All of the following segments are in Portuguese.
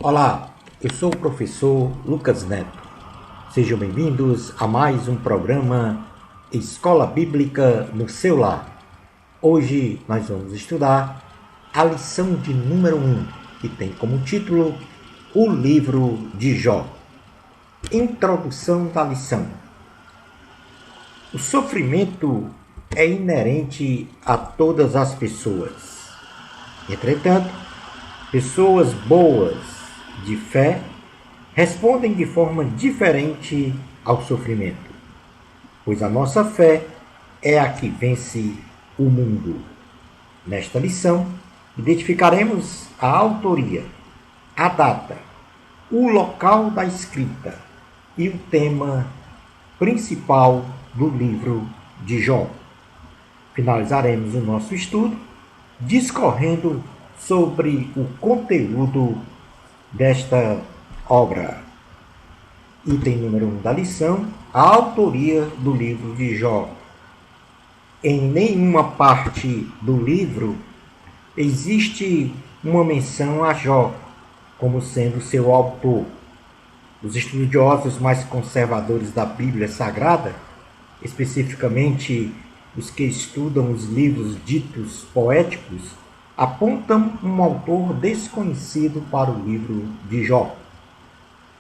Olá, eu sou o professor Lucas Neto. Sejam bem-vindos a mais um programa Escola Bíblica no seu lar. Hoje nós vamos estudar a lição de número 1, que tem como título O Livro de Jó. Introdução da lição. O sofrimento é inerente a todas as pessoas. Entretanto, pessoas boas de fé respondem de forma diferente ao sofrimento, pois a nossa fé é a que vence o mundo. Nesta lição, identificaremos a autoria, a data, o local da escrita e o tema principal do livro de Jó. Finalizaremos o nosso estudo discorrendo sobre o conteúdo desta obra. Item número 1 da lição, a autoria do livro de Jó. Em nenhuma parte do livro existe uma menção a Jó como sendo seu autor. Os estudiosos mais conservadores da Bíblia Sagrada, especificamente os que estudam os livros ditos poéticos, apontam um autor desconhecido para o livro de Jó.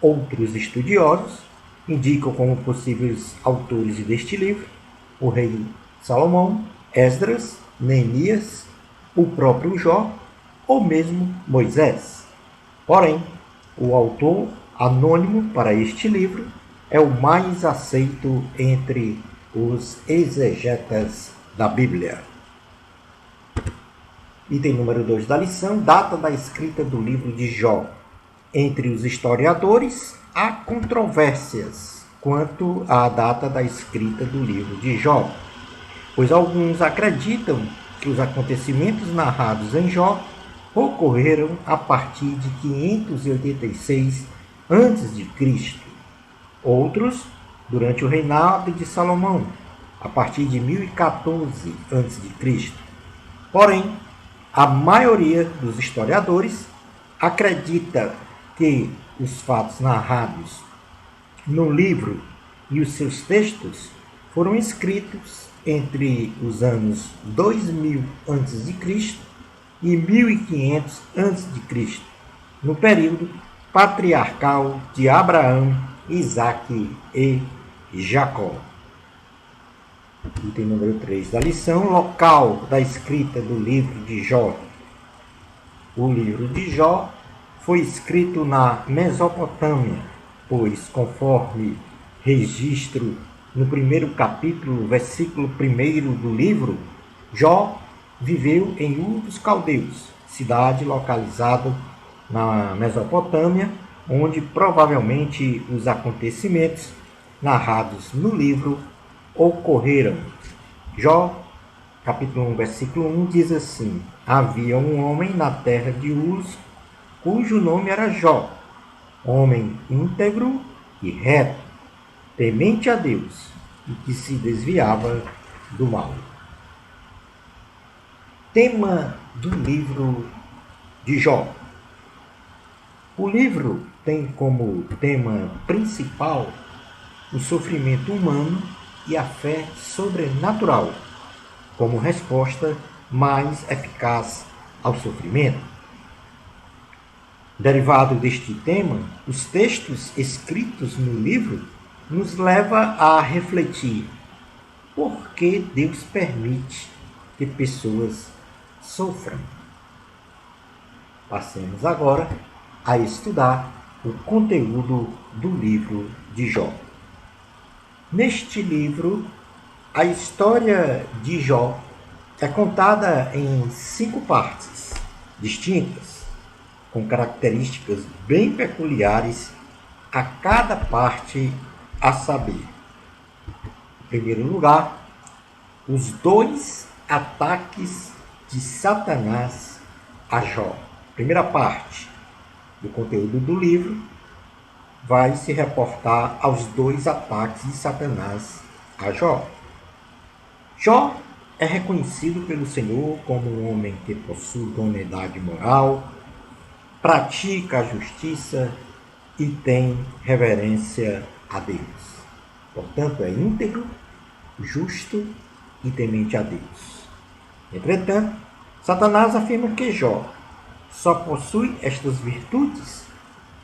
Outros estudiosos indicam como possíveis autores deste livro o rei Salomão, Esdras, Neemias, o próprio Jó ou mesmo Moisés. Porém, o autor anônimo para este livro é o mais aceito entre os exegetas da Bíblia. Item número 2 da lição, data da escrita do livro de Jó. Entre os historiadores, há controvérsias quanto à data da escrita do livro de Jó, pois alguns acreditam que os acontecimentos narrados em Jó ocorreram a partir de 586 a.C., outros durante o reinado de Salomão, a partir de 1014 a.C. Porém, a maioria dos historiadores acredita que os fatos narrados no livro e os seus textos foram escritos entre os anos 2000 a.C. e 1500 a.C., no período patriarcal de Abraão, Isaque e Jacó. Item número 3 da lição, local da escrita do livro de Jó. O livro de Jó foi escrito na Mesopotâmia, pois, conforme registro no primeiro capítulo, versículo 1 do livro, Jó viveu em Ur dos Caldeus, cidade localizada na Mesopotâmia, onde provavelmente os acontecimentos narrados no livro ocorreram. Jó, capítulo 1, versículo 1, diz assim: havia um homem na terra de Uz, cujo nome era Jó, homem íntegro e reto, temente a Deus, e que se desviava do mal. Tema do livro de Jó. O livro tem como tema principal o sofrimento humano e a fé sobrenatural, como resposta mais eficaz ao sofrimento. Derivado deste tema, os textos escritos no livro nos levam a refletir por que Deus permite que pessoas sofram. Passemos agora a estudar o conteúdo do livro de Jó. Neste livro, a história de Jó é contada em 5 partes distintas, com características bem peculiares a cada parte, a saber: em primeiro lugar, os 2 ataques de Satanás a Jó. Primeira parte do conteúdo do livro vai se reportar aos 2 ataques de Satanás a Jó. Jó é reconhecido pelo Senhor como um homem que possui idoneidade moral, pratica a justiça e tem reverência a Deus. Portanto, é íntegro, justo e temente a Deus. Entretanto, Satanás afirma que Jó só possui estas virtudes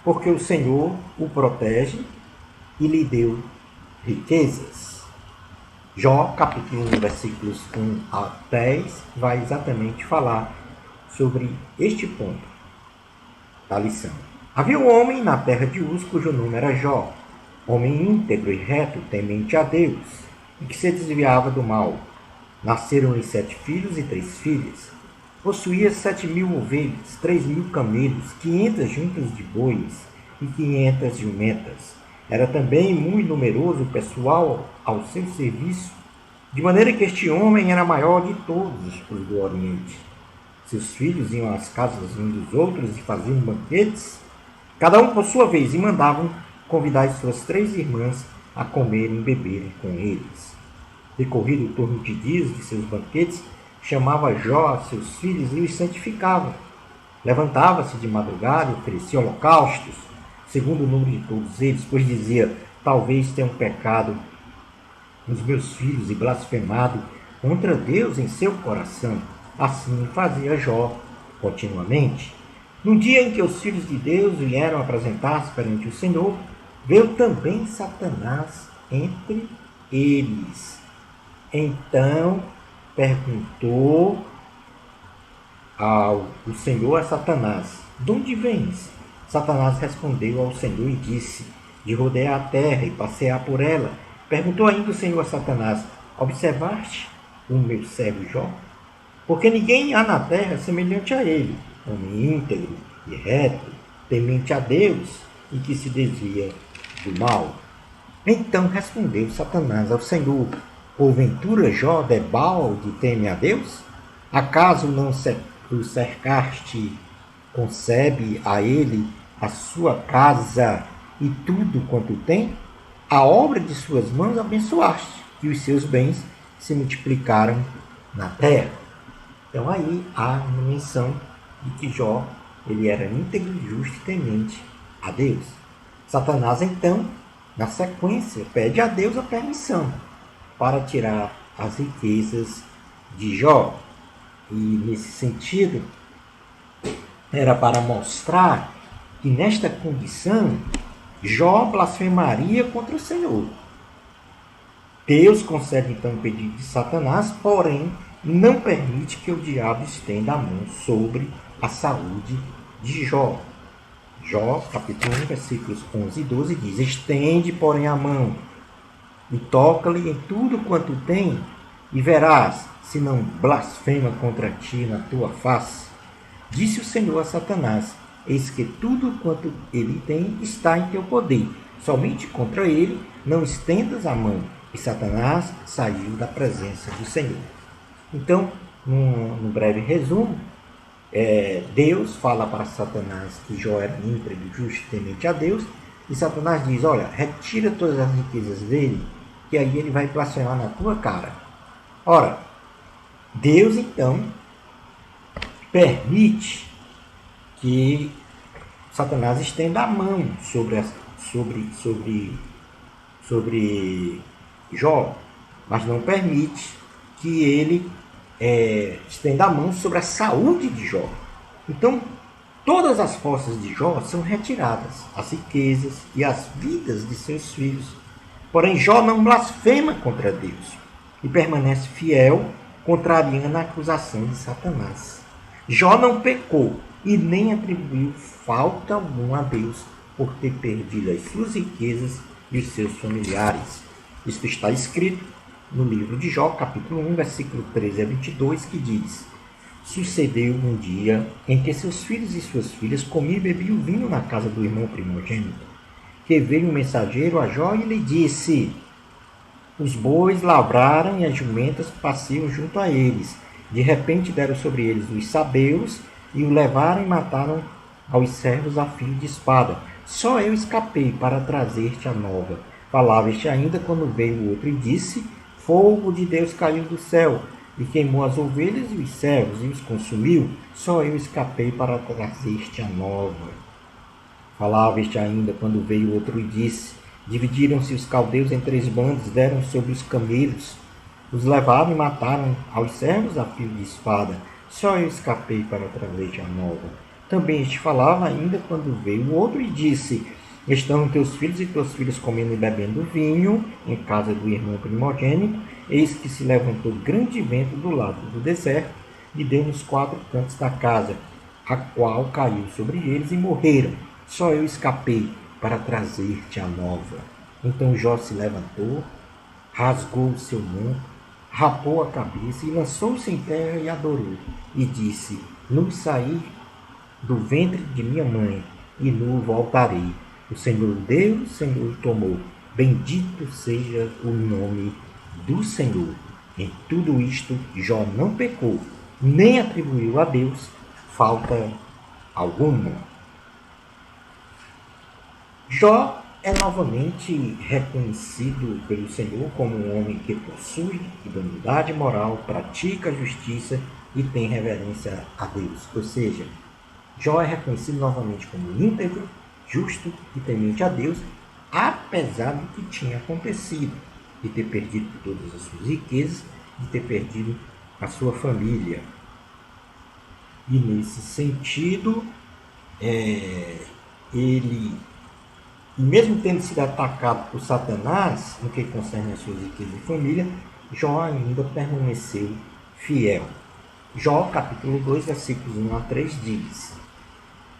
porque o Senhor o protege e lhe deu riquezas. Jó, capítulo 1, versículos 1 a 10, vai exatamente falar sobre este ponto da lição. Havia um homem na terra de Uz, cujo nome era Jó, homem íntegro e reto, temente a Deus, e que se desviava do mal. Nasceram-lhe 7 filhos e 3 filhas. Possuía 7.000 ovelhas, 3.000 camelos, 500 juntas de bois e 500 jumentas. Era também muito numeroso o pessoal ao seu serviço, de maneira que este homem era maior de todos os do Oriente. Seus filhos iam às casas uns dos outros e faziam banquetes, cada um por sua vez, e mandavam convidar as suas 3 irmãs a comerem e beberem com eles. Decorrido o turno de dias de seus banquetes, chamava Jó a seus filhos e os santificava. Levantava-se de madrugada e oferecia holocaustos, segundo o número de todos eles, pois dizia: talvez tenham pecado os meus filhos e blasfemado contra Deus em seu coração. Assim fazia Jó continuamente. No dia em que os filhos de Deus vieram apresentar-se perante o Senhor, veio também Satanás entre eles. Então perguntou ao Senhor a Satanás: de onde vens? Satanás respondeu ao Senhor e disse: de rodear a terra e passear por ela. Perguntou ainda o Senhor a Satanás: observaste o meu servo Jó? Porque ninguém há na terra semelhante a ele, homem íntegro e reto, temente a Deus e que se desvia do mal. Então respondeu Satanás ao Senhor: porventura Jó debalde teme a Deus? Acaso não o cercaste, concebe a ele a sua casa e tudo quanto tem? A obra de suas mãos abençoaste, e os seus bens se multiplicaram na terra. Então aí há uma menção de que Jó ele era íntegro, justo e temente a Deus. Satanás então, na sequência, pede a Deus a permissão para tirar as riquezas de Jó. E nesse sentido, era para mostrar que nesta condição Jó blasfemaria contra o Senhor. Deus concede então o pedido de Satanás, porém não permite que o diabo estenda a mão sobre a saúde de Jó. Jó, capítulo 1, versículos 11 e 12 diz: estende, porém, a mão e toca-lhe em tudo quanto tem, e verás se não blasfema contra ti na tua face. Disse o Senhor a Satanás: eis que tudo quanto ele tem está em teu poder, somente contra ele não estendas a mão. E Satanás saiu da presença do Senhor. Então, no breve resumo, Deus fala para Satanás que Jó era íntegro, justo e temente a Deus, e Satanás diz: olha, retira todas as riquezas dele, que aí ele vai blasfemar na tua cara. Ora, Deus então permite que Satanás estenda a mão sobre Jó, mas não permite que ele estenda a mão sobre a saúde de Jó. Então, todas as forças de Jó são retiradas, as riquezas e as vidas de seus filhos. Porém, Jó não blasfema contra Deus e permanece fiel, contrariando a acusação de Satanás. Jó não pecou e nem atribuiu falta alguma a Deus por ter perdido as suas riquezas e os seus familiares. Isso está escrito no livro de Jó, capítulo 1, versículo 13 a 22, que diz: sucedeu um dia em que seus filhos e suas filhas comiam e bebiam vinho na casa do irmão primogênito, que veio um mensageiro a Jó e lhe disse: os bois lavraram e as jumentas passeiam junto a eles. De repente deram sobre eles os sabeus e o levaram e mataram aos servos a fio de espada. Só eu escapei para trazer-te a nova. Falava este ainda quando veio o outro e disse: fogo de Deus caiu do céu e queimou as ovelhas e os servos, e os consumiu. Só eu escapei para trazer-te a nova. Falava este ainda, quando veio outro e disse: Dividiram-se os caldeus em 3 bandos, deram sobre os camelos, os levaram e mataram aos servos a fio de espada. Só eu escapei para trazer-te a nova. Também este falava ainda, quando veio o outro e disse: Estão teus filhos e tuas filhas comendo e bebendo vinho em casa do irmão primogênito. Eis que se levantou grande vento do lado do deserto e deu nos 4 cantos da casa, a qual caiu sobre eles e morreram. Só eu escapei para trazer-te a nova. Então Jó se levantou, rasgou o seu manto, rapou a cabeça e lançou-se em terra e adorou. E disse: Nu saí do ventre de minha mãe, e nu voltarei. O Senhor deu, o Senhor tomou. Bendito seja o nome do Senhor. Em tudo isto, Jó não pecou, nem atribuiu a Deus falta alguma. Jó é novamente reconhecido pelo Senhor como um homem que possui idoneidade moral, pratica a justiça e tem reverência a Deus. Ou seja, Jó é reconhecido novamente como íntegro, justo e temente a Deus, apesar do que tinha acontecido, de ter perdido todas as suas riquezas, de ter perdido a sua família. E nesse sentido, ele, mesmo tendo sido atacado por Satanás, no que concerne as suas riquezas e família, Jó ainda permaneceu fiel. Jó, capítulo 2, versículos 1 a 3, diz: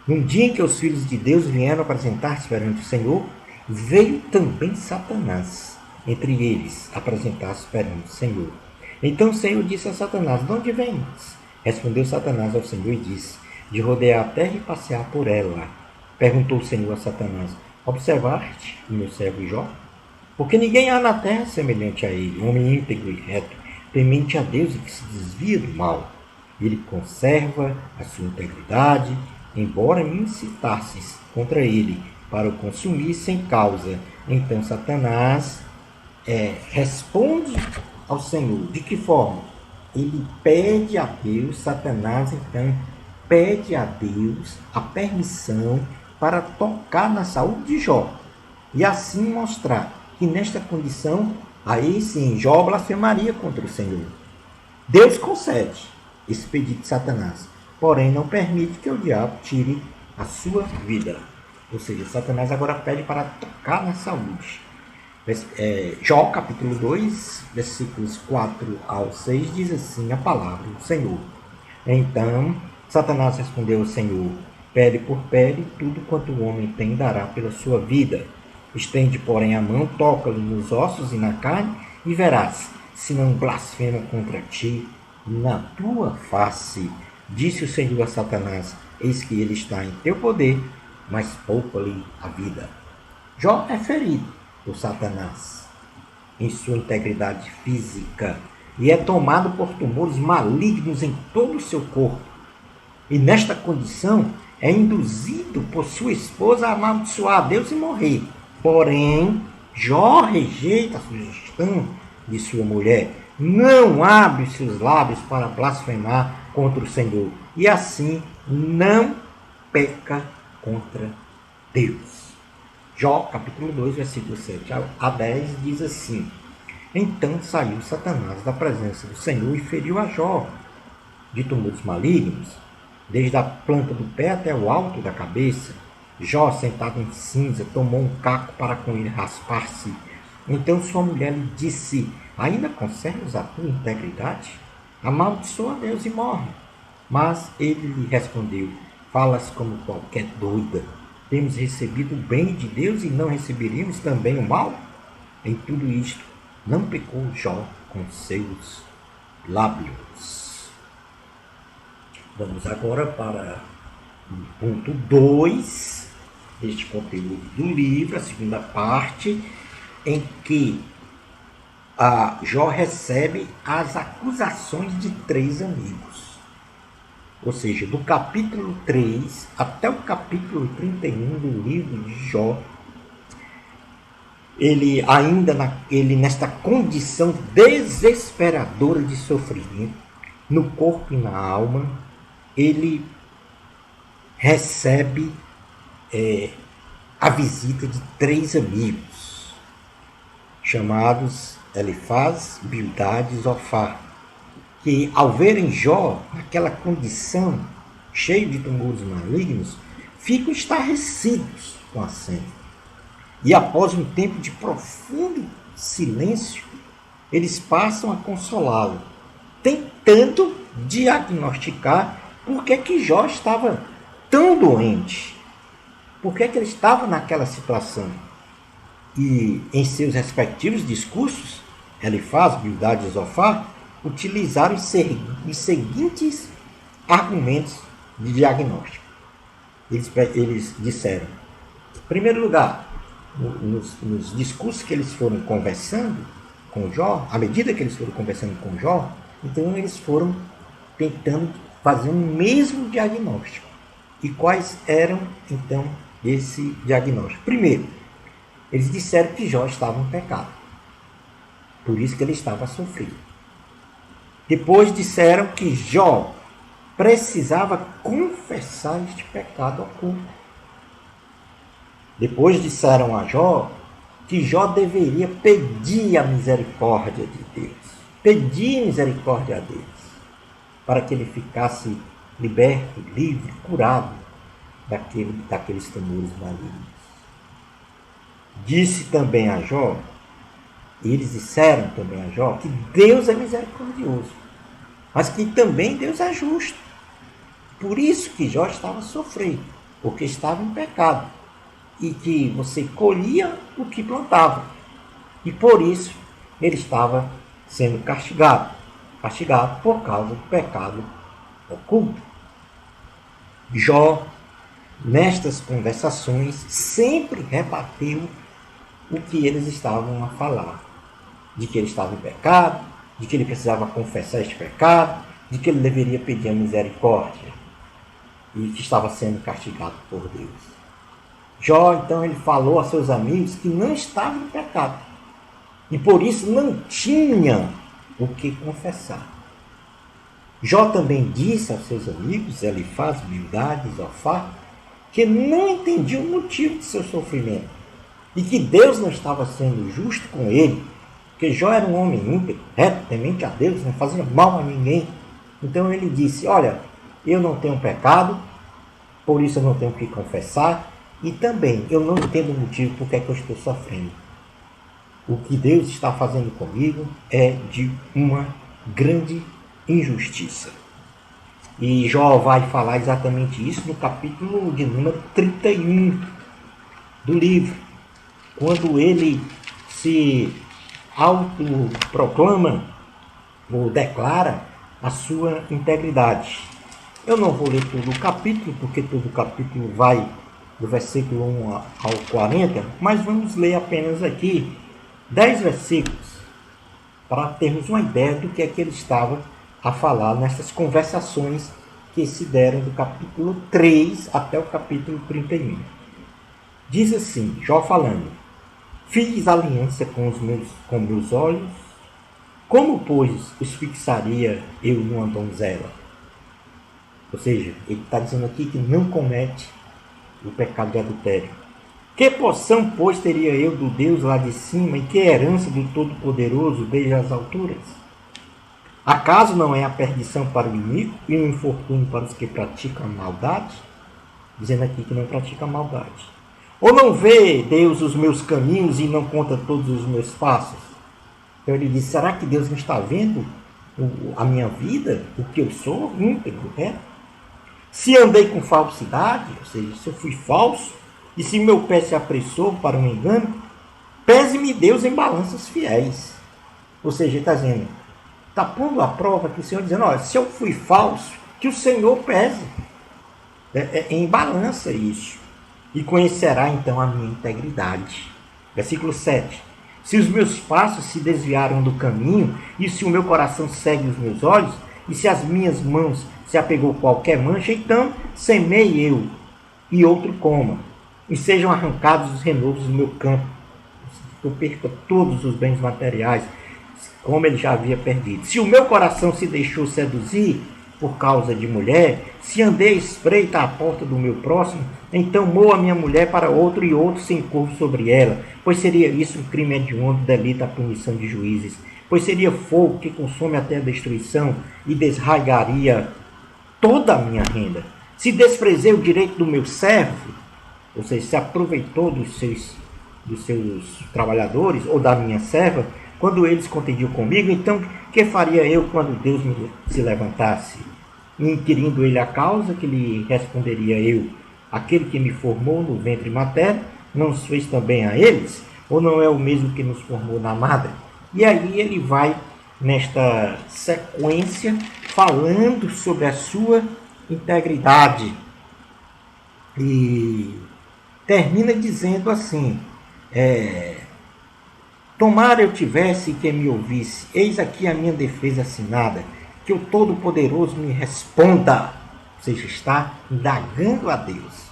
Num dia em que os filhos de Deus vieram apresentar-se perante o Senhor, veio também Satanás entre eles apresentar-se perante o Senhor. Então o Senhor disse a Satanás: De onde vens? Respondeu Satanás ao Senhor e disse: De rodear a terra e passear por ela. Perguntou o Senhor a Satanás: Observaste o meu servo Jó? Porque ninguém há na terra semelhante a ele, homem íntegro e reto, temente a Deus e que se desvia do mal. Ele conserva a sua integridade, embora me incitasses contra ele para o consumir sem causa. Então Satanás responde ao Senhor. De que forma? Ele pede a Deus, Satanás então pede a Deus a permissão para tocar na saúde de Jó e assim mostrar que nesta condição, aí sim, Jó blasfemaria contra o Senhor. Deus concede esse pedido de Satanás, porém não permite que o diabo tire a sua vida. Ou seja, Satanás agora pede para tocar na saúde. Jó capítulo 2, versículos 4 ao 6, diz assim a palavra do Senhor. Então Satanás respondeu ao Senhor: Pele por pele, tudo quanto o homem tem dará pela sua vida. Estende, porém, a mão, toca-lhe nos ossos e na carne, e verás, se não blasfema contra ti na tua face. Disse o Senhor a Satanás: Eis que ele está em teu poder, mas poupa-lhe a vida. Jó é ferido por Satanás em sua integridade física e é tomado por tumores malignos em todo o seu corpo. E nesta condição é induzido por sua esposa a amaldiçoar a Deus e morrer. Porém, Jó rejeita a sugestão de sua mulher, não abre os seus lábios para blasfemar contra o Senhor e assim não peca contra Deus. Jó, capítulo 2, versículo 7 a 10, diz assim: Então saiu Satanás da presença do Senhor e feriu a Jó de tumores malignos, desde a planta do pé até o alto da cabeça. Jó, sentado em cinza, tomou um caco para com ele raspar-se. Então sua mulher lhe disse: Ainda conservas a tua integridade? Amaldiçoa a Deus e morre. Mas ele lhe respondeu: Falas como qualquer doida. Temos recebido o bem de Deus e não receberíamos também o mal? Em tudo isto, não pecou Jó com seus lábios. Vamos agora para o ponto 2 deste conteúdo do livro, a segunda parte, em que Jó recebe as acusações de 3 amigos. Ou seja, do capítulo 3 até o capítulo 31 do livro de Jó, ele nesta condição desesperadora de sofrimento, no corpo e na alma, ele recebe a visita de 3 amigos, chamados Elifaz, Bildade e Zofar, que ao verem Jó naquela condição, cheio de tumores malignos, ficam estarrecidos com a cena. E após um tempo de profundo silêncio, eles passam a consolá-lo, tentando diagnosticar por que Jó estava tão doente, por que ele estava naquela situação. E em seus respectivos discursos, Elifaz, Bildade e Zofar utilizaram os seguintes argumentos de diagnóstico. Eles disseram, em primeiro lugar, nos discursos que eles foram conversando com Jó, à medida que eles foram conversando com Jó, então eles foram tentando fazer um mesmo diagnóstico. E quais eram, então, esse diagnóstico? Primeiro, eles disseram que Jó estava em pecado. Por isso que ele estava sofrendo. Depois disseram que Jó precisava confessar este pecado oculto. Depois disseram a Jó que Jó deveria pedir a misericórdia de Deus. Pedir misericórdia a Deus. Para que ele ficasse liberto, livre, curado daqueles tumores malignos. Disse também a Jó, e eles disseram também a Jó, que Deus é misericordioso, mas que também Deus é justo. Por isso que Jó estava sofrendo, porque estava em pecado, e que você colhia o que plantava. E por isso ele estava sendo castigado por causa do pecado oculto. Jó, nestas conversações, sempre rebateu o que eles estavam a falar, de que ele estava em pecado, de que ele precisava confessar este pecado, de que ele deveria pedir a misericórdia e que estava sendo castigado por Deus. Jó, então, ele falou a seus amigos que não estava em pecado e por isso não tinha o que confessar. Jó também disse aos seus amigos, Elifaz, Bildade e Zofar, que não entendia o motivo de seu sofrimento e que Deus não estava sendo justo com ele, porque Jó era um homem íntegro, reto, temente a Deus, não fazia mal a ninguém. Então ele disse, olha, eu não tenho pecado, por isso eu não tenho o que confessar, e também eu não entendo o motivo por que eu estou sofrendo. O que Deus está fazendo comigo é de uma grande injustiça. E Jó vai falar exatamente isso no capítulo de número 31 do livro, quando ele se autoproclama ou declara a sua integridade. Eu não vou ler todo o capítulo, porque todo o capítulo vai do versículo 1 ao 40, mas vamos ler apenas aqui 10 versículos para termos uma ideia do que é que ele estava a falar nessas conversações que se deram do capítulo 3 até o capítulo 31. Diz assim, Jó falando, fiz aliança com meus olhos, como, pois, os fixaria eu numa donzela? Ou seja, ele está dizendo aqui que não comete o pecado de adultério. Que porção, pois, teria eu do Deus lá de cima e que herança do Todo-Poderoso desde as alturas? Acaso não é a perdição para o iníquo e o infortúnio para os que praticam a maldade? Dizendo aqui que não pratica a maldade. Ou não vê Deus os meus caminhos e não conta todos os meus passos? Então ele diz, será que Deus não está vendo a minha vida, o que eu sou, íntegro, né? Se andei com falsidade, ou seja, se eu fui falso, e se meu pé se apressou para um engano, pese-me Deus em balanças fiéis. Ou seja, ele está dizendo, está pondo à prova que o Senhor dizendo, olha, se eu fui falso, que o Senhor pese. É em balança isso. E conhecerá então a minha integridade. Versículo 7. Se os meus passos se desviaram do caminho, e se o meu coração segue os meus olhos, e se as minhas mãos se apegou qualquer mancha, então semei eu, e outro coma, e sejam arrancados os renovos do meu campo. que eu perca todos os bens materiais, como ele já havia perdido. Se o meu coração se deixou seduzir por causa de mulher, se andei espreita à porta do meu próximo, então moa minha mulher para outro e outro se encurve sobre ela, pois seria isso um crime hediondo, delito à punição de juízes, pois seria fogo que consome até a destruição e desraigaria toda a minha renda. Se desprezei o direito do meu servo, ou seja, se aproveitou dos seus trabalhadores ou da minha serva, quando eles contendiam comigo, então que faria eu quando Deus se levantasse? Inquirindo ele a causa, que lhe responderia eu, aquele que me formou no ventre materno, não os fez também a eles? Ou não é o mesmo que nos formou na madre? E aí ele vai, nesta sequência, falando sobre a sua integridade. E termina dizendo assim, tomara eu tivesse quem me ouvisse, eis aqui a minha defesa assinada, que o Todo-Poderoso me responda, ou seja, está indagando a Deus,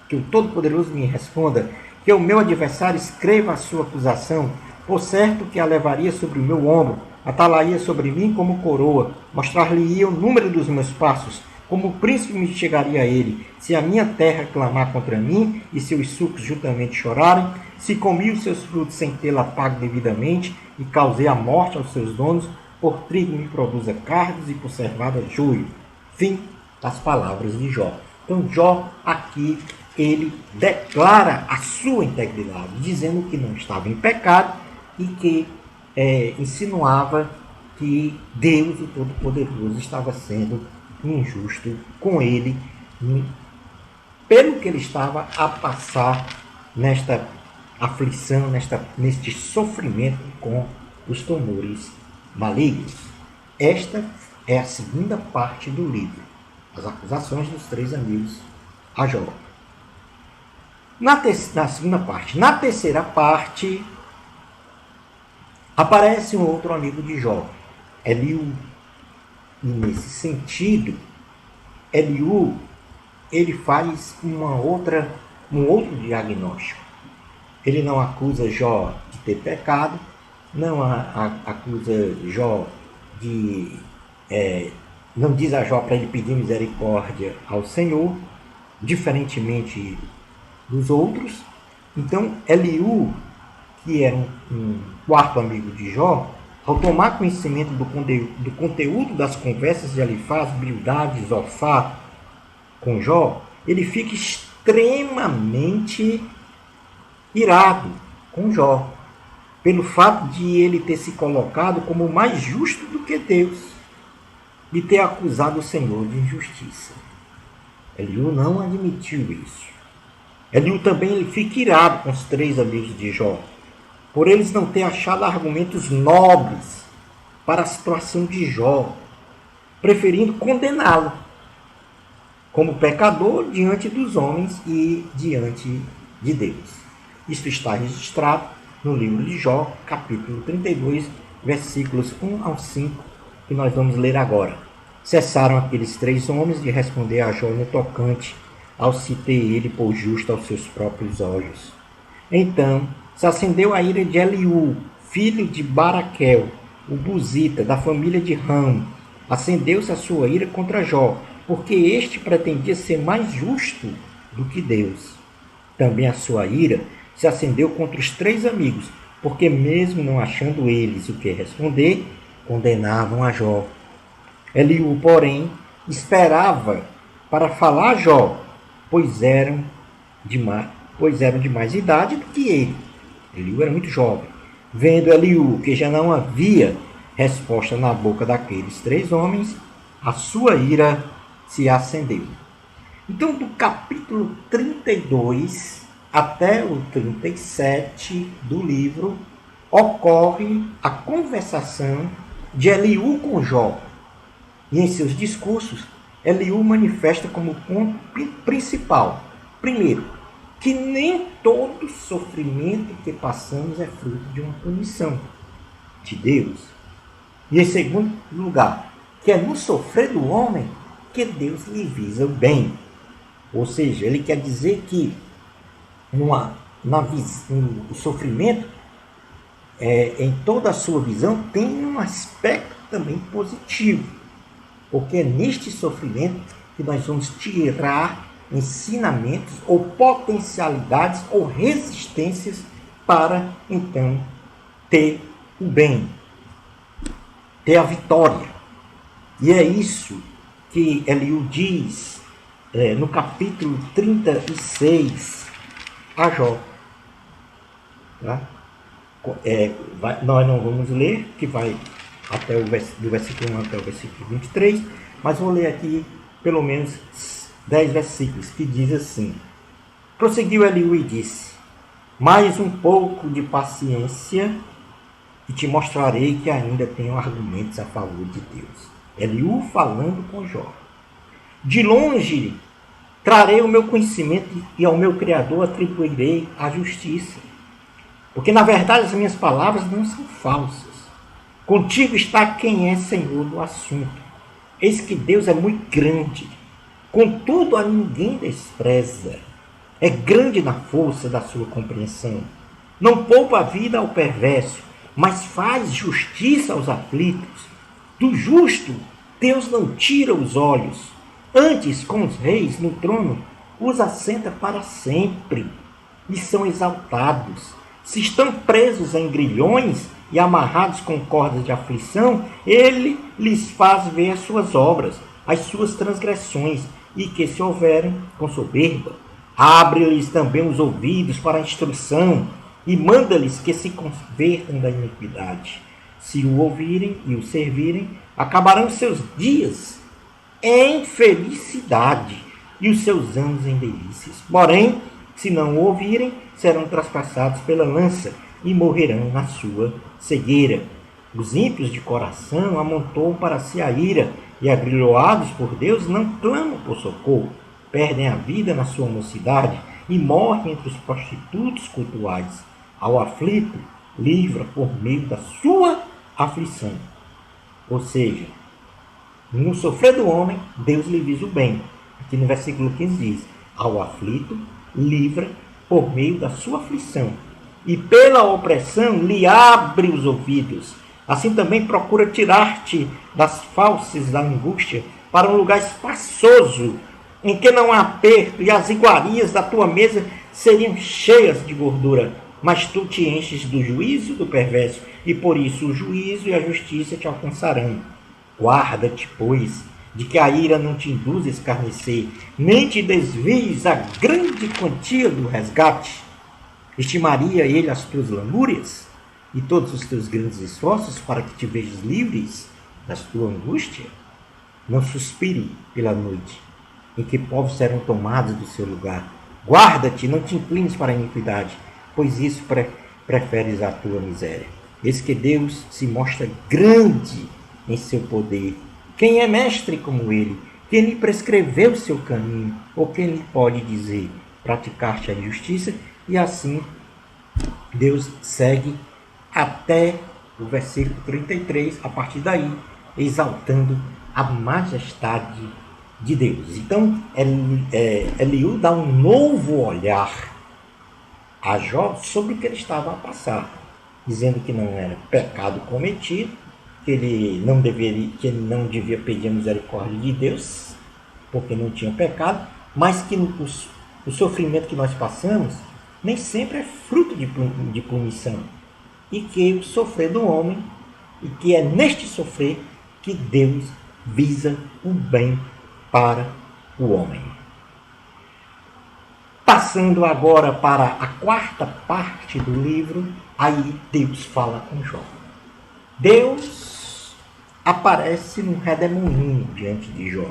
que o Todo-Poderoso me responda, que o meu adversário escreva a sua acusação, por certo que a levaria sobre o meu ombro, atalaria sobre mim como coroa, mostrar-lhe-ia o número dos meus passos, como o príncipe me chegaria a ele, se a minha terra clamar contra mim, e seus sucos juntamente chorarem, se comi os seus frutos sem tê-la pago devidamente, e causei a morte aos seus donos, por trigo me produza carnes e por cevada joio. Fim das palavras de Jó. Então Jó aqui, ele declara a sua integridade, dizendo que não estava em pecado e que insinuava que Deus, o Todo-Poderoso, estava sendo injusto com ele, pelo que ele estava a passar nesta aflição, neste sofrimento com os tumores malignos. Esta é a segunda parte do livro, as acusações dos três amigos a Jó. Na segunda parte. Na terceira parte, aparece um outro amigo de Jó, Eliú. E nesse sentido, Eliú, ele faz um outro diagnóstico. Ele não acusa Jó de ter pecado, não acusa Jó não diz a Jó para ele pedir misericórdia ao Senhor, diferentemente dos outros. Então, Eliú, que era um quarto amigo de Jó, ao tomar conhecimento do conteúdo das conversas de Elifaz, Bildade e Zofar com Jó, ele fica extremamente irado com Jó, pelo fato de ele ter se colocado como mais justo do que Deus e ter acusado o Senhor de injustiça. Eliú não admitiu isso. Eliú também ele fica irado com os três amigos de Jó, por eles não ter achado argumentos nobres para a situação de Jó, preferindo condená-lo como pecador diante dos homens e diante de Deus. Isso está registrado no livro de Jó, capítulo 32, versículos 1 ao 5, que nós vamos ler agora. Cessaram aqueles três homens de responder a Jó no tocante ao se ter ele por justo aos seus próprios olhos. Então se acendeu a ira de Eliú, filho de Baraquel, o buzita, da família de Ram. Acendeu-se a sua ira contra Jó, porque este pretendia ser mais justo do que Deus. Também a sua ira se acendeu contra os três amigos, porque mesmo não achando eles o que responder, condenavam a Jó. Eliú, porém, esperava para falar a Jó, pois eram de mais idade do que ele. Eliú era muito jovem. Vendo Eliú que já não havia resposta na boca daqueles três homens, a sua ira se acendeu. Então, do capítulo 32 até o 37 do livro, ocorre a conversação de Eliú com Jó. E em seus discursos, Eliú manifesta como ponto principal, primeiro, que nem todo sofrimento que passamos é fruto de uma punição de Deus. E em segundo lugar, que é no sofrer do homem que Deus lhe visa o bem. Ou seja, ele quer dizer que o sofrimento em toda a sua visão, tem um aspecto também positivo, porque é neste sofrimento que nós vamos tirar ensinamentos ou potencialidades ou resistências para, então, ter o bem, ter a vitória. E é isso que Eliú diz no capítulo 36 a Jó. Tá? Nós não vamos ler, que vai até do versículo 1 até o versículo 23, mas vou ler aqui pelo menos 10 versículos, que diz assim: prosseguiu Eliú e disse: mais um pouco de paciência e te mostrarei que ainda tenho argumentos a favor de Deus. Eliú falando com Jó. De longe trarei o meu conhecimento e ao meu Criador atribuirei a justiça. Porque na verdade as minhas palavras não são falsas. Contigo está quem é senhor do assunto. Eis que Deus é muito grande, contudo a ninguém despreza. É grande na força da sua compreensão. Não poupa a vida ao perverso, mas faz justiça aos aflitos. Do justo Deus não tira os olhos. Antes, com os reis no trono, os assenta para sempre. E são exaltados. Se estão presos em grilhões e amarrados com cordas de aflição, ele lhes faz ver as suas obras, as suas transgressões, e que se houverem com soberba. Abre-lhes também os ouvidos para a instrução, e manda-lhes que se convertam da iniquidade. Se o ouvirem e o servirem, acabarão seus dias em felicidade e os seus anos em delícias. Porém, se não o ouvirem, serão traspassados pela lança e morrerão na sua cegueira. Os ímpios de coração amontoam para si a ira, e agrilhoados por Deus não clamam por socorro. Perdem a vida na sua mocidade e morrem entre os prostitutos cultuais. Ao aflito, livra por meio da sua aflição. Ou seja, no sofrer do homem, Deus lhe visa o bem. Aqui no versículo 15 diz: ao aflito, livra por meio da sua aflição, e pela opressão lhe abre os ouvidos. Assim também procura tirar-te das falsas da angústia para um lugar espaçoso, em que não há aperto, e as iguarias da tua mesa seriam cheias de gordura. Mas tu te enches do juízo do perverso, e por isso o juízo e a justiça te alcançarão. Guarda-te, pois, de que a ira não te induza a escarnecer, nem te desvies a grande quantia do resgate. Estimaria ele as tuas lamúrias e todos os teus grandes esforços para que te vejas livres da tua angústia? Não suspire pela noite, em que povos serão tomados do seu lugar. Guarda-te, não te inclines para a iniquidade, pois isso preferes a tua miséria. Eis que Deus se mostra grande em seu poder. Quem é mestre como ele? Quem lhe prescreveu o seu caminho? Ou quem lhe pode dizer, praticar-te a justiça? E assim, Deus segue até o versículo 33, a partir daí, exaltando a majestade de Deus. Então, Eliú dá um novo olhar a Jó sobre o que ele estava a passar, dizendo que não era pecado cometido, que ele não devia pedir a misericórdia de Deus, porque não tinha pecado, mas que o sofrimento que nós passamos nem sempre é fruto de punição, e que o sofrer do homem, e que é neste sofrer que Deus visa o bem para o homem. Passando agora para a quarta parte do livro, aí Deus fala com Jó. Deus aparece num redemoinho diante de Jó.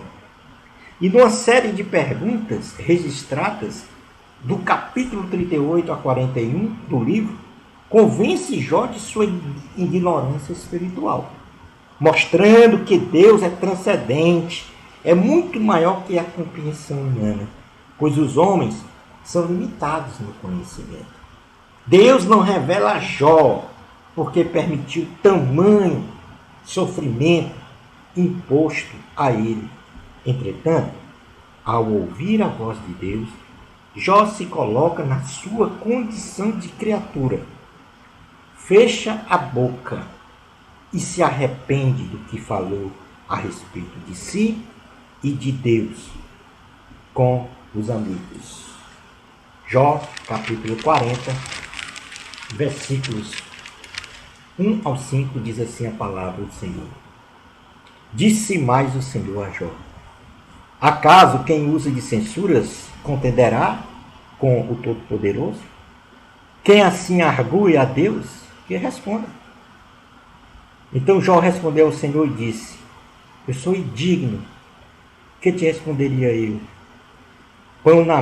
E numa série de perguntas registradas do capítulo 38 a 41 do livro, convence Jó de sua ignorância espiritual, mostrando que Deus é transcendente, é muito maior que a compreensão humana, pois os homens são limitados no conhecimento. Deus não revela a Jó porque permitiu tamanho sofrimento imposto a ele. Entretanto, ao ouvir a voz de Deus, Jó se coloca na sua condição de criatura, fecha a boca e se arrepende do que falou a respeito de si e de Deus com os amigos. Jó, capítulo 40, versículos 1 ao 5, diz assim a palavra do Senhor. Disse mais o Senhor a Jó: acaso quem usa de censuras contenderá com o Todo-Poderoso? Quem assim argue a Deus, que responda. Então Jó respondeu ao Senhor e disse: eu sou indigno, que te responderia eu? Põe a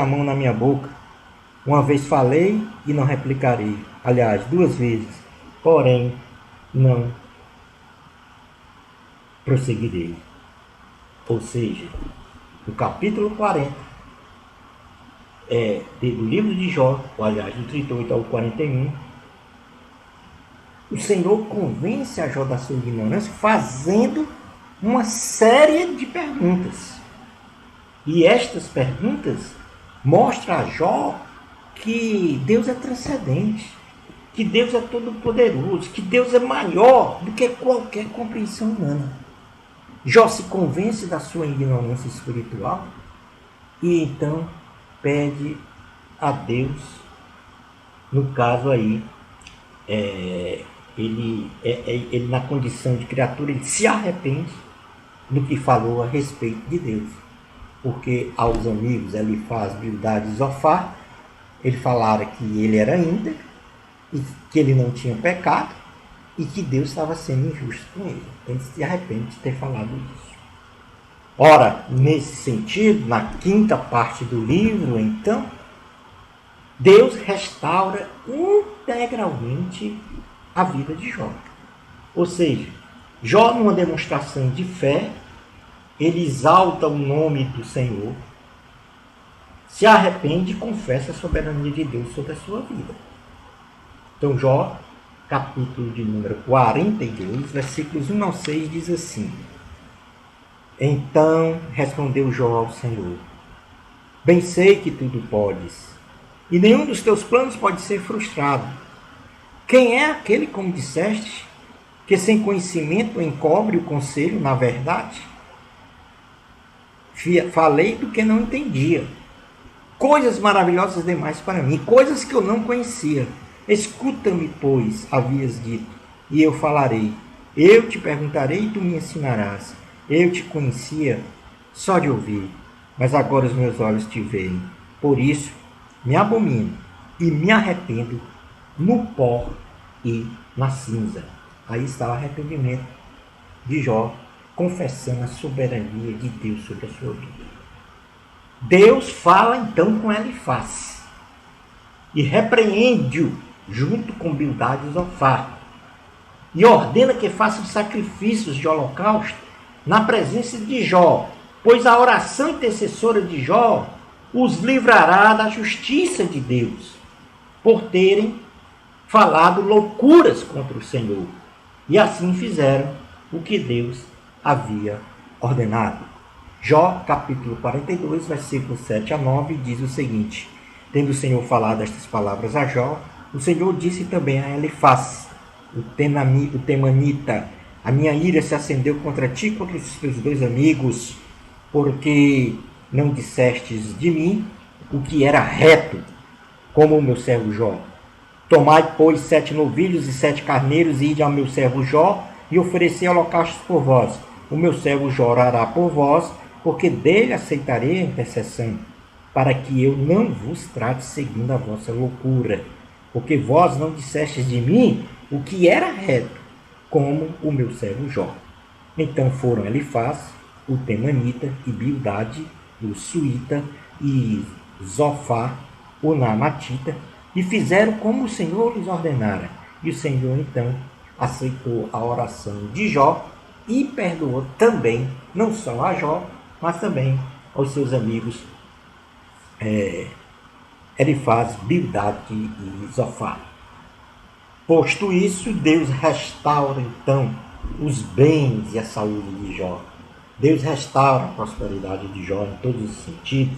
mão na minha boca. Uma vez falei e não replicarei. Aliás, 2 vezes, porém não prosseguirei. Ou seja, no capítulo 40 do livro de Jó, ou aliás, do 38 ao 41, o Senhor convence a Jó da sua ignorância fazendo uma série de perguntas. E estas perguntas mostram a Jó que Deus é transcendente, que Deus é todo-poderoso, que Deus é maior do que qualquer compreensão humana. Jó se convence da sua ignorância espiritual e então pede a Deus, no caso aí, ele na condição de criatura, ele se arrepende do que falou a respeito de Deus. Porque aos amigos Elifaz, Bildade e Zofar, ele falara que ele era íntegro, e que ele não tinha pecado, e que Deus estava sendo injusto com ele. Então ele se arrepende de ter falado isso. Ora, nesse sentido, na 5ª parte do livro, então, Deus restaura integralmente a vida de Jó. Ou seja, Jó, numa demonstração de fé, ele exalta o nome do Senhor, se arrepende e confessa a soberania de Deus sobre a sua vida. Então, Jó, capítulo de número 42, versículos 1 ao 6, diz assim: então respondeu Jó ao Senhor: bem sei que tudo podes, e nenhum dos teus planos pode ser frustrado. Quem é aquele, como disseste, que sem conhecimento encobre o conselho na verdade? Falei do que não entendia. Coisas maravilhosas demais para mim, coisas que eu não conhecia. Escuta-me, pois, havias dito, e eu falarei. Eu te perguntarei e tu me ensinarás. Eu te conhecia só de ouvir, mas agora os meus olhos te veem. Por isso, me abomino e me arrependo no pó e na cinza. Aí está o arrependimento de Jó, confessando a soberania de Deus sobre a sua vida. Deus fala então com Elifaz e repreende-o junto com Bildade e Zofar e ordena que façam sacrifícios de holocausto na presença de Jó, pois a oração intercessora de Jó os livrará da justiça de Deus, por terem falado loucuras contra o Senhor. E assim fizeram o que Deus havia ordenado. Jó, capítulo 42, versículos 7 a 9, diz o seguinte: tendo o Senhor falado estas palavras a Jó, o Senhor disse também a Elifaz, o temanita: a minha ira se acendeu contra ti, contra os teus 2 amigos, porque não dissestes de mim o que era reto, como o meu servo Jó. Tomai, pois, 7 novilhos e 7 carneiros, e ide ao meu servo Jó, e oferecei holocaustos por vós. O meu servo Jó orará por vós, porque dele aceitarei a intercessão, para que eu não vos trate segundo a vossa loucura. Porque vós não dissestes de mim o que era reto, como o meu servo Jó. Então foram Elifaz, o temanita, e Bildade, o suíta, e Zofar, o naamatita, e fizeram como o Senhor lhes ordenara. E o Senhor então aceitou a oração de Jó e perdoou também, não só a Jó, mas também aos seus amigos Elifaz, Bildade e Zofar. Posto isso, Deus restaura então os bens e a saúde de Jó. Deus restaura a prosperidade de Jó em todos os sentidos,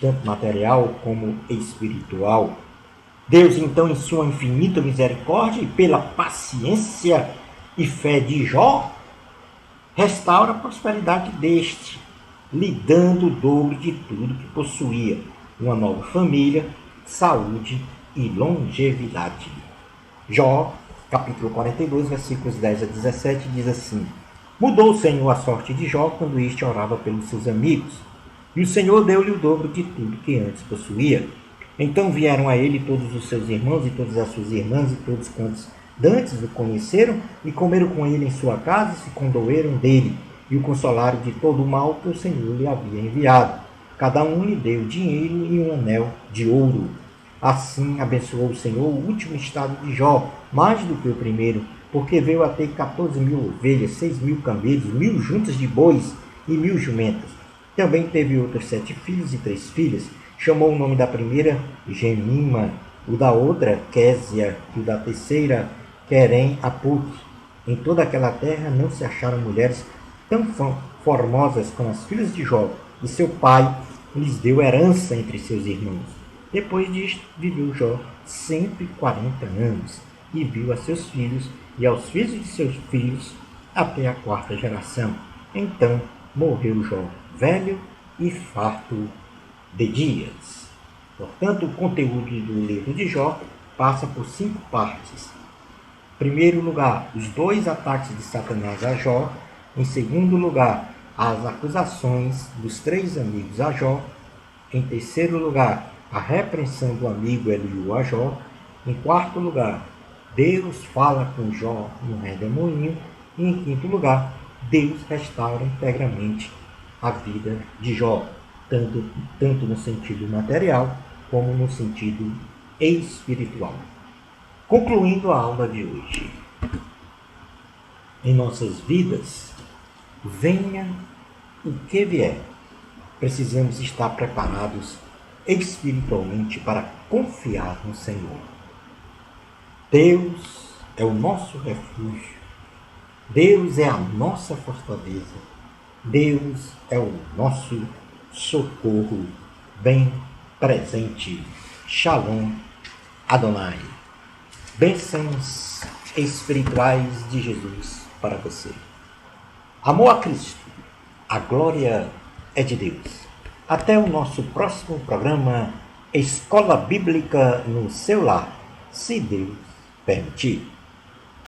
tanto material como espiritual. Deus, então, em sua infinita misericórdia e pela paciência e fé de Jó, restaura a prosperidade deste, lhe dando o dobro de tudo que possuía, uma nova família, saúde e longevidade. Jó, capítulo 42, versículos 10 a 17, diz assim: Mudou o Senhor a sorte de Jó quando este orava pelos seus amigos, e o Senhor deu-lhe o dobro de tudo que antes possuía. Então vieram a ele todos os seus irmãos e todas as suas irmãs e todos quantos dantes o conheceram e comeram com ele em sua casa e se condoeram dele e o consolaram de todo o mal que o Senhor lhe havia enviado. Cada um lhe deu dinheiro e um anel de ouro. Assim abençoou o Senhor o último estado de Jó, mais do que o primeiro, porque veio a ter 14.000 ovelhas, 6.000 camelos, 1.000 juntas de bois e 1.000 jumentas. Também teve outros 7 filhos e 3 filhas. Chamou o nome da primeira Gemima, o da outra Késia, e o da terceira Querem Apuk. Em toda aquela terra não se acharam mulheres tão formosas como as filhas de Jó, e seu pai lhes deu herança entre seus irmãos. Depois disto, viveu Jó 140 anos, e viu a seus filhos e aos filhos de seus filhos até a 4ª geração. Então morreu Jó, velho e farto de dias. Portanto, o conteúdo do livro de Jó passa por 5 partes. Em primeiro lugar, os 2 ataques de Satanás a Jó. Em segundo lugar, as acusações dos 3 amigos a Jó. Em terceiro lugar, a repreensão do amigo Eliú a Jó. Em quarto lugar, Deus fala com Jó no redemoinho. E em quinto lugar, Deus restaura integramente a vida de Jó, tanto no sentido material como no sentido espiritual. Concluindo a aula de hoje, em nossas vidas, venha o que vier, precisamos estar preparados espiritualmente para confiar no Senhor. Deus é o nosso refúgio, Deus é a nossa fortaleza, Deus é o nosso socorro bem presente. Shalom Adonai. Bênçãos espirituais de Jesus para você. Amor a Cristo, a glória é de Deus. Até o nosso próximo programa Escola Bíblica no seu lar, se Deus permitir.